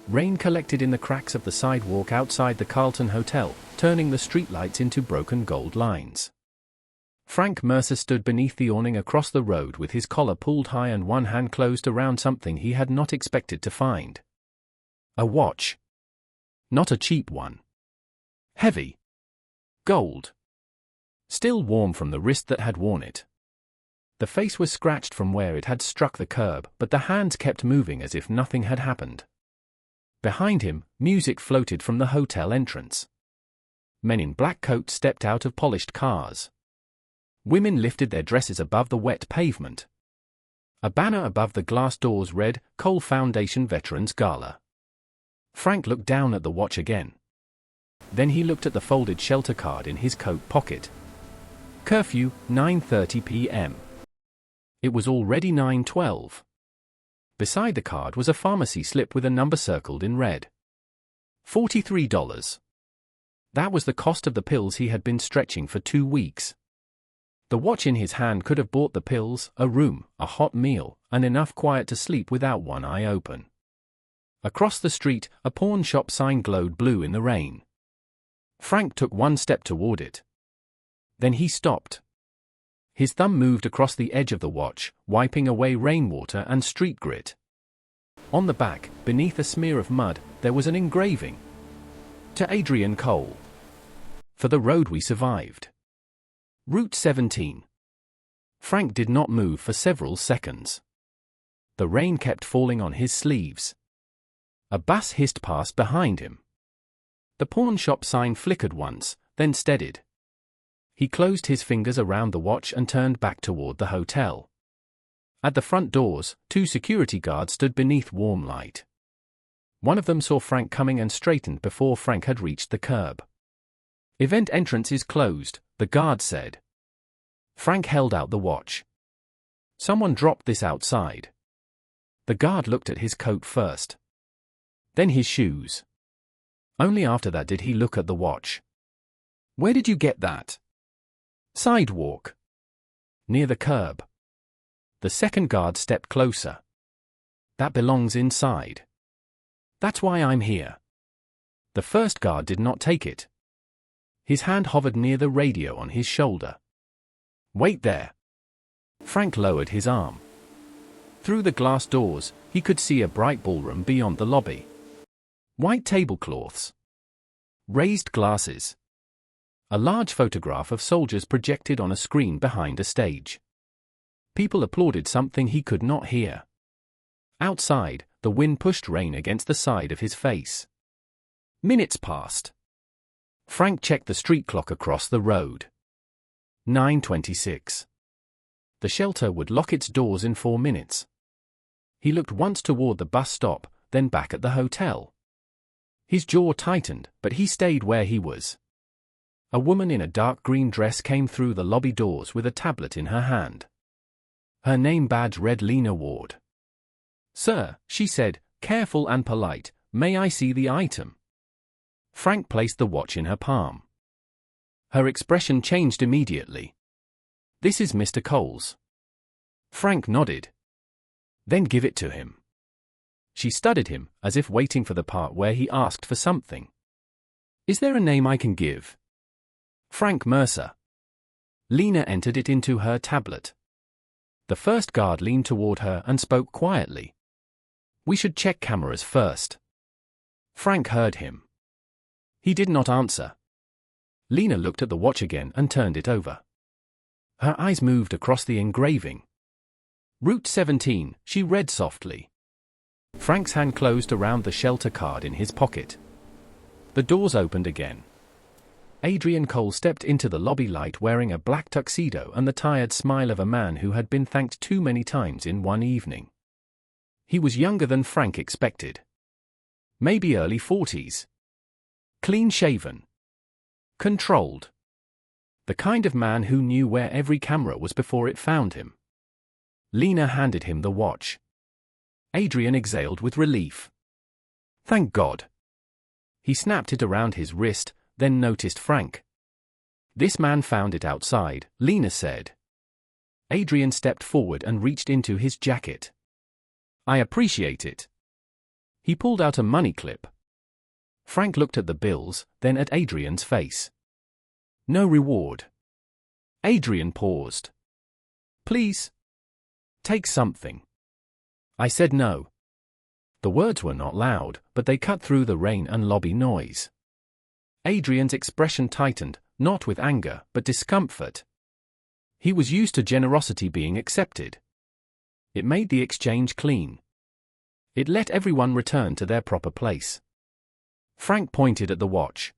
Rain collected in the cracks of the sidewalk outside the Carlton Hotel, turning the streetlights into broken gold lines. Frank Mercer stood beneath the awning across the road with his collar pulled high and one hand closed around something he had not expected to find. A watch. Not a cheap one. Heavy. Gold. Still warm from the wrist that had worn it. The face was scratched from where it had struck the curb, but the hands kept moving as if nothing had happened. Behind him, music floated from the hotel entrance. Men in black coats stepped out of polished cars. Women lifted their dresses above the wet pavement. A banner above the glass doors read, "Cole Foundation Veterans Gala." Frank looked down at the watch again. Then he looked at the folded shelter card in his coat pocket. Curfew, 9:30 p.m. It was already 9:12. Beside the card was a pharmacy slip with a number circled in red. $43. That was the cost of the pills he had been stretching for 2 weeks. The watch in his hand could have bought the pills, a room, a hot meal, and enough quiet to sleep without one eye open. Across the street, a pawn shop sign glowed blue in the rain. Frank took one step toward it. Then he stopped. His thumb moved across the edge of the watch, wiping away rainwater and street grit. On the back, beneath a smear of mud, there was an engraving. To Adrian Cole. For the road we survived. Route 17. Frank did not move for several seconds. The rain kept falling on his sleeves. A bass hissed past behind him. The pawn shop sign flickered once, then steadied. He closed his fingers around the watch and turned back toward the hotel. At the front doors, 2 security guards stood beneath warm light. One of them saw Frank coming and straightened before Frank had reached the curb. "Event entrance is closed," the guard said. Frank held out the watch. "Someone dropped this outside." The guard looked at his coat first. Then his shoes. Only after that did he look at the watch. "Where did you get that?" "Sidewalk. Near the curb." The second guard stepped closer. "That belongs inside. That's why I'm here." The first guard did not take it. His hand hovered near the radio on his shoulder. "Wait there." Frank lowered his arm. Through the glass doors, he could see a bright ballroom beyond the lobby. White tablecloths. Raised glasses. A large photograph of soldiers projected on a screen behind a stage. People applauded something he could not hear. Outside, the wind pushed rain against the side of his face. Minutes passed. Frank checked the street clock across the road. 9:26. The shelter would lock its doors in 4 minutes. He looked once toward the bus stop, then back at the hotel. His jaw tightened, but he stayed where he was. A woman in a dark green dress came through the lobby doors with a tablet in her hand. Her name badge read Lena Ward. "Sir," she said, careful and polite, "may I see the item?" Frank placed the watch in her palm. Her expression changed immediately. "This is Mr. Cole's." Frank nodded. "Then give it to him." She studied him, as if waiting for the part where he asked for something. "Is there a name I can give?" "Frank Mercer." Lena entered it into her tablet. The first guard leaned toward her and spoke quietly. "We should check cameras first." Frank heard him. He did not answer. Lena looked at the watch again and turned it over. Her eyes moved across the engraving. "Route 17, she read softly. Frank's hand closed around the shelter card in his pocket. The doors opened again. Adrian Cole stepped into the lobby light wearing a black tuxedo and the tired smile of a man who had been thanked too many times in one evening. He was younger than Frank expected. Maybe early 40s. Clean-shaven. Controlled. The kind of man who knew where every camera was before it found him. Lena handed him the watch. Adrian exhaled with relief. "Thank God." He snapped it around his wrist, then noticed Frank. "This man found it outside," Lena said. Adrian stepped forward and reached into his jacket. "I appreciate it." He pulled out a money clip. Frank looked at the bills, then at Adrian's face. No reward. Adrian paused. Please. Take something. I said no. The words were not loud, but they cut through the rain and lobby noise. Adrian's expression tightened, not with anger, but discomfort. He was used to generosity being accepted. It made the exchange clean. It let everyone return to their proper place. Frank pointed at the watch.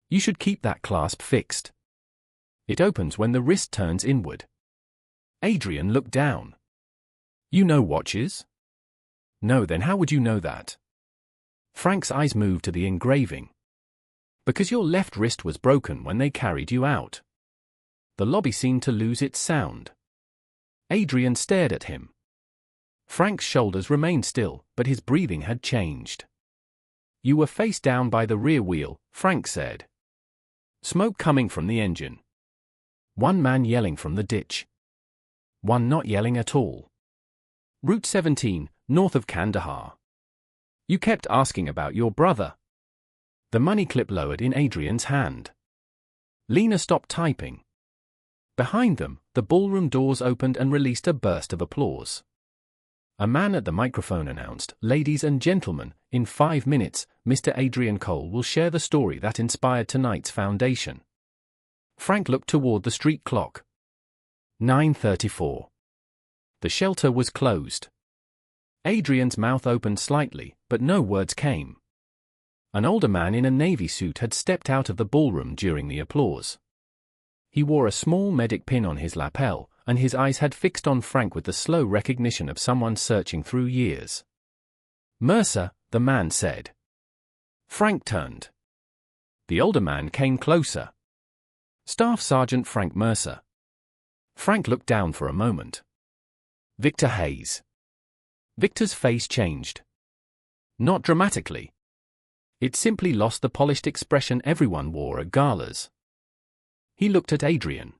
You should keep that clasp fixed. It opens when the wrist turns inward. Adrian looked down. You know watches? No, then how would you know that? Frank's eyes moved to the engraving. Because your left wrist was broken when they carried you out. The lobby seemed to lose its sound. Adrian stared at him. Frank's shoulders remained still, but his breathing had changed. You were face down by the rear wheel, Frank said. Smoke coming from the engine. One man yelling from the ditch. One not yelling at all. Route 17, north of Kandahar. You kept asking about your brother. The money clip lowered in Adrian's hand. Lena stopped typing. Behind them, the ballroom doors opened and released a burst of applause. A man at the microphone announced, Ladies and gentlemen, in 5 minutes, Mr. Adrian Cole will share the story that inspired tonight's foundation. Frank looked toward the street clock. 9:34. The shelter was closed. Adrian's mouth opened slightly, but no words came. An older man in a navy suit had stepped out of the ballroom during the applause. He wore a small medic pin on his lapel, and his eyes had fixed on Frank with the slow recognition of someone searching through years. Mercer, the man said. Frank turned. The older man came closer. Staff Sergeant Frank Mercer. Frank looked down for a moment. Victor Hayes. Victor's face changed. Not dramatically. It simply lost the polished expression everyone wore at galas. He looked at Adrian.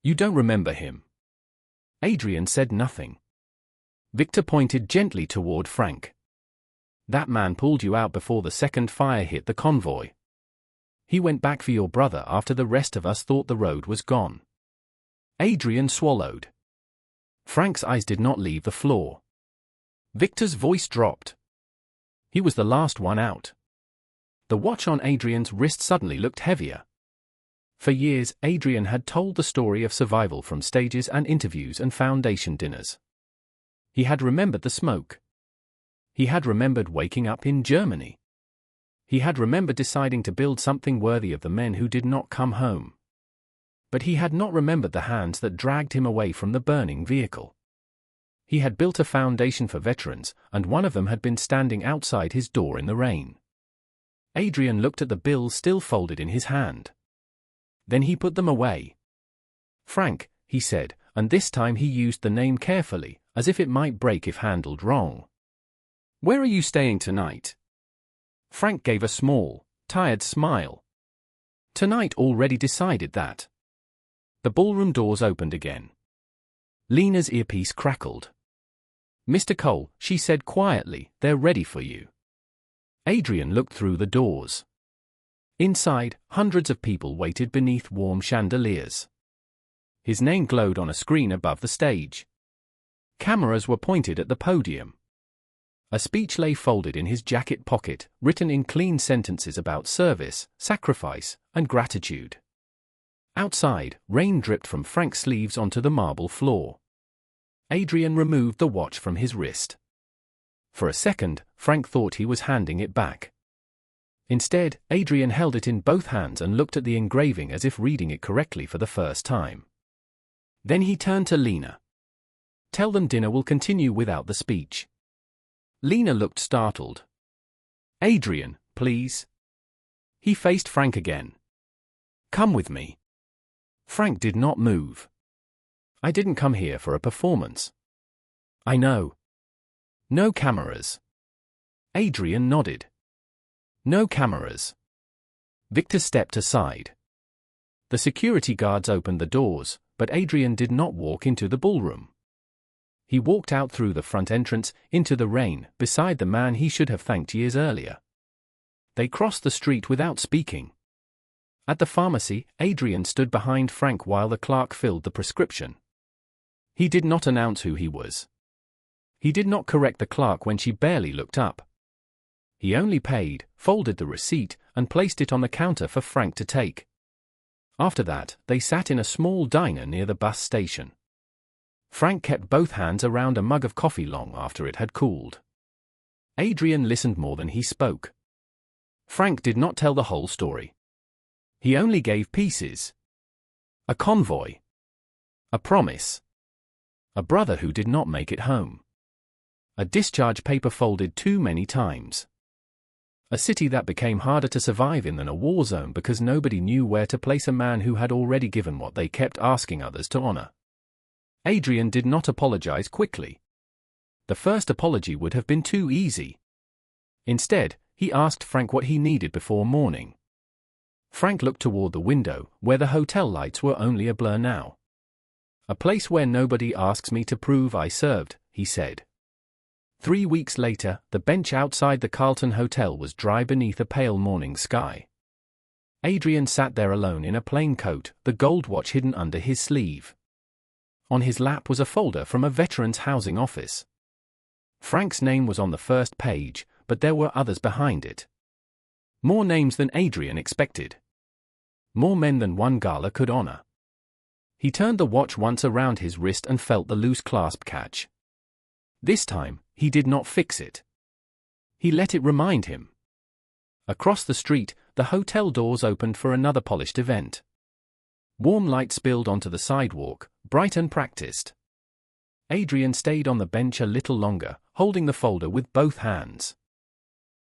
You don't remember him. Adrian said nothing. Victor pointed gently toward Frank. That man pulled you out before the second fire hit the convoy. He went back for your brother after the rest of us thought the road was gone. Adrian swallowed. Frank's eyes did not leave the floor. Victor's voice dropped. He was the last one out. The watch on Adrian's wrist suddenly looked heavier. For years, Adrian had told the story of survival from stages and interviews and foundation dinners. He had remembered the smoke. He had remembered waking up in Germany. He had remembered deciding to build something worthy of the men who did not come home. But he had not remembered the hands that dragged him away from the burning vehicle. He had built a foundation for veterans, and one of them had been standing outside his door in the rain. Adrian looked at the bills still folded in his hand. Then he put them away. Frank, he said, and this time he used the name carefully, as if it might break if handled wrong. Where are you staying tonight? Frank gave a small, tired smile. Tonight already decided that. The ballroom doors opened again. Lena's earpiece crackled. Mr. Cole, she said quietly, they're ready for you. Adrian looked through the doors. Inside, hundreds of people waited beneath warm chandeliers. His name glowed on a screen above the stage. Cameras were pointed at the podium. A speech lay folded in his jacket pocket, written in clean sentences about service, sacrifice, and gratitude. Outside, rain dripped from Frank's sleeves onto the marble floor. Adrian removed the watch from his wrist. For a second, Frank thought he was handing it back. Instead, Adrian held it in both hands and looked at the engraving as if reading it correctly for the first time. Then he turned to Lena. Tell them dinner will continue without the speech. Lena looked startled. Adrian, please. He faced Frank again. Come with me. Frank did not move. I didn't come here for a performance. I know. No cameras. Adrian nodded. No cameras. Victor stepped aside. The security guards opened the doors, but Adrian did not walk into the ballroom. He walked out through the front entrance, into the rain, beside the man he should have thanked years earlier. They crossed the street without speaking. At the pharmacy, Adrian stood behind Frank while the clerk filled the prescription. He did not announce who he was. He did not correct the clerk when she barely looked up. He only paid, folded the receipt, and placed it on the counter for Frank to take. After that, they sat in a small diner near the bus station. Frank kept both hands around a mug of coffee long after it had cooled. Adrian listened more than he spoke. Frank did not tell the whole story. He only gave pieces. A convoy. A promise. A brother who did not make it home. A discharge paper folded too many times. A city that became harder to survive in than a war zone because nobody knew where to place a man who had already given what they kept asking others to honor. Adrian did not apologize quickly. The first apology would have been too easy. Instead, he asked Frank what he needed before morning. Frank looked toward the window, where the hotel lights were only a blur now. "A place where nobody asks me to prove I served," he said. 3 weeks later, the bench outside the Carlton Hotel was dry beneath a pale morning sky. Adrian sat there alone in a plain coat, the gold watch hidden under his sleeve. On his lap was a folder from a veterans' housing office. Frank's name was on the first page, but there were others behind it. More names than Adrian expected. More men than one Gala could honor. He turned the watch once around his wrist and felt the loose clasp catch. This time, he did not fix it. He let it remind him. Across the street, the hotel doors opened for another polished event. Warm light spilled onto the sidewalk, bright and practiced. Adrian stayed on the bench a little longer, holding the folder with both hands.